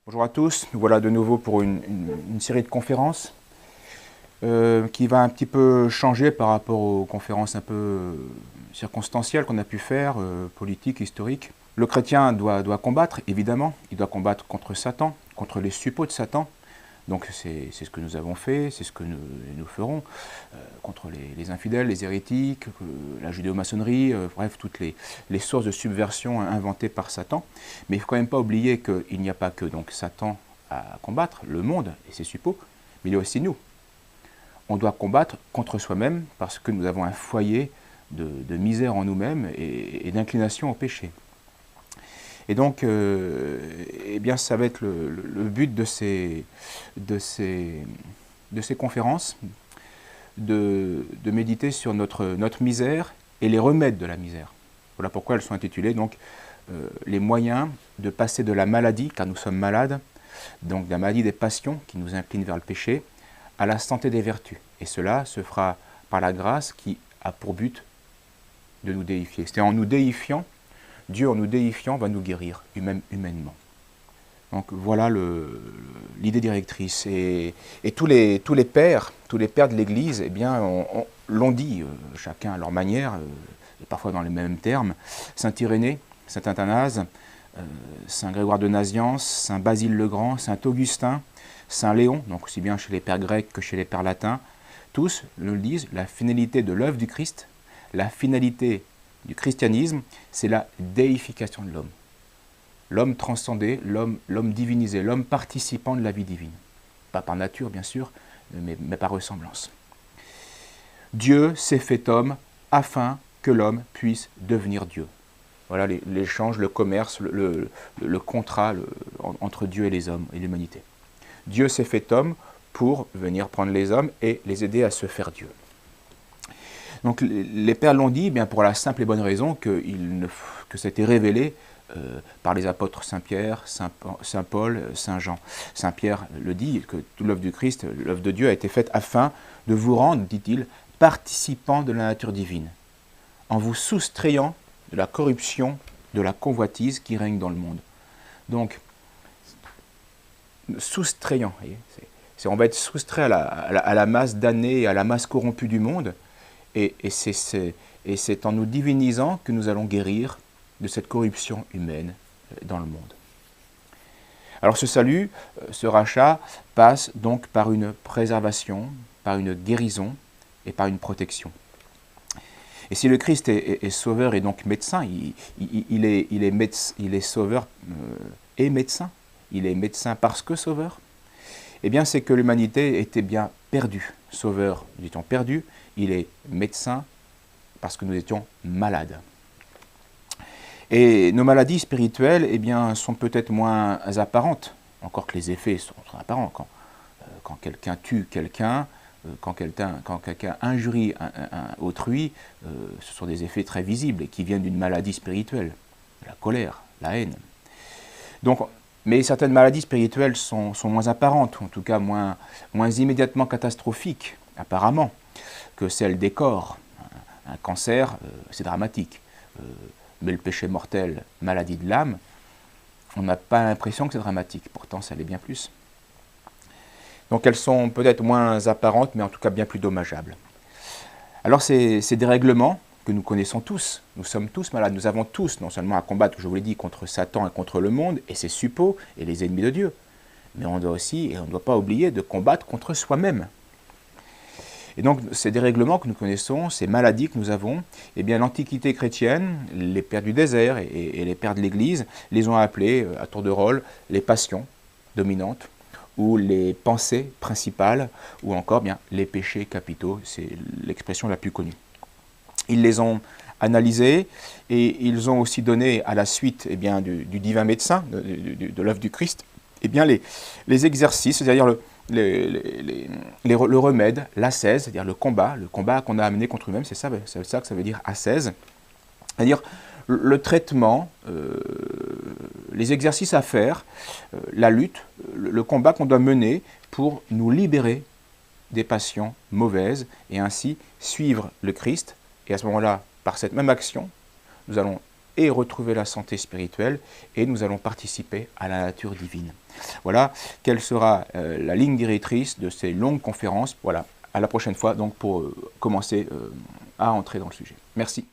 Bonjour à tous, nous voilà de nouveau pour une série de conférences qui va un petit peu changer par rapport aux conférences un peu circonstancielles qu'on a pu faire, politiques, historiques. Le chrétien doit combattre, évidemment, il doit combattre contre Satan, contre les suppôts de Satan. Donc c'est ce que nous avons fait, c'est ce que nous ferons, contre les infidèles, les hérétiques, la judéo-maçonnerie, bref, toutes les sources de subversion inventées par Satan. Mais il ne faut quand même pas oublier qu'il n'y a pas que donc, Satan à combattre, le monde et ses suppôts, mais il y a aussi nous. On doit combattre contre soi-même parce que nous avons un foyer de misère en nous-mêmes et d'inclination au péché. Et donc, eh bien, ça va être le but de ces conférences, de méditer sur notre misère et les remèdes de la misère. Voilà pourquoi elles sont intitulées donc les moyens de passer de la maladie, car nous sommes malades, donc de la maladie des passions qui nous incline vers le péché, à la santé des vertus. Et cela se fera par la grâce qui a pour but de nous déifier. C'est en nous déifiant, Dieu en nous déifiant va nous guérir humainement. Donc voilà l'idée directrice. Et tous les pères de l'Église, eh bien, l'ont dit, chacun à leur manière, et parfois dans les mêmes termes. Saint Irénée, Saint Athanase, Saint Grégoire de Nazianze, Saint Basile le Grand, Saint Augustin, Saint Léon, donc aussi bien chez les pères grecs que chez les pères latins, tous le disent, la finalité de l'œuvre du Christ, la finalité du christianisme, c'est la déification de l'homme. L'homme transcendé, l'homme divinisé, l'homme participant de la vie divine. Pas par nature, bien sûr, mais par ressemblance. Dieu s'est fait homme afin que l'homme puisse devenir Dieu. Voilà l'échange, le commerce, le contrat entre Dieu et les hommes et l'humanité. Dieu s'est fait homme pour venir prendre les hommes et les aider à se faire Dieu. Donc les pères l'ont dit bien pour la simple et bonne raison que ça a été révélé par les apôtres Saint Pierre, Saint Paul, Saint Jean. Saint Pierre le dit, que toute l'œuvre du Christ, l'œuvre de Dieu a été faite afin de vous rendre, dit-il, participants de la nature divine, en vous soustrayant de la corruption, de la convoitise qui règne dans le monde. Donc, soustrayant, on va être soustrait à la masse damnée et à la masse corrompue du monde, et c'est en nous divinisant que nous allons guérir de cette corruption humaine dans le monde. Alors ce salut, ce rachat, passe donc par une préservation, par une guérison et par une protection. Et si le Christ est sauveur et donc médecin, il est sauveur et médecin, il est médecin parce que sauveur, eh bien c'est que l'humanité était bien perdue. Sauveur, nous étions perdus, il est médecin parce que nous étions malades. Et nos maladies spirituelles eh bien, sont peut-être moins apparentes, encore que les effets sont apparents. Quand quelqu'un tue quelqu'un, quand quelqu'un injurie autrui, ce sont des effets très visibles et qui viennent d'une maladie spirituelle, la colère, la haine. Donc, mais certaines maladies spirituelles sont moins apparentes, ou en tout cas moins immédiatement catastrophiques, apparemment, que celles des corps. Un cancer, c'est dramatique. Mais le péché mortel, maladie de l'âme, on n'a pas l'impression que c'est dramatique. Pourtant, ça l'est bien plus. Donc elles sont peut-être moins apparentes, mais en tout cas bien plus dommageables. Alors ces dérèglements que nous connaissons tous, nous sommes tous malades, nous avons tous non seulement à combattre, je vous l'ai dit, contre Satan et contre le monde et ses suppôts et les ennemis de Dieu, mais on doit aussi, et on ne doit pas oublier, de combattre contre soi-même. Et donc ces dérèglements que nous connaissons, ces maladies que nous avons, eh bien l'Antiquité chrétienne, les pères du désert et les pères de l'Église les ont appelés à tour de rôle les passions dominantes, ou les pensées principales, ou encore bien les péchés capitaux, c'est l'expression la plus connue. Ils les ont analysés et ils ont aussi donné à la suite eh bien, du divin médecin, de l'œuvre du Christ, eh bien, les exercices, c'est-à-dire le remède, l'ascèse, c'est-à-dire le combat qu'on a amené contre nous-mêmes, c'est ça que ça veut dire ascèse, c'est-à-dire le traitement, les exercices à faire, la lutte, le combat qu'on doit mener pour nous libérer des passions mauvaises et ainsi suivre le Christ. Et à ce moment-là, par cette même action, nous allons et retrouver la santé spirituelle, et nous allons participer à la nature divine. Voilà, quelle sera la ligne directrice de ces longues conférences. Voilà, à la prochaine fois donc pour commencer à entrer dans le sujet. Merci.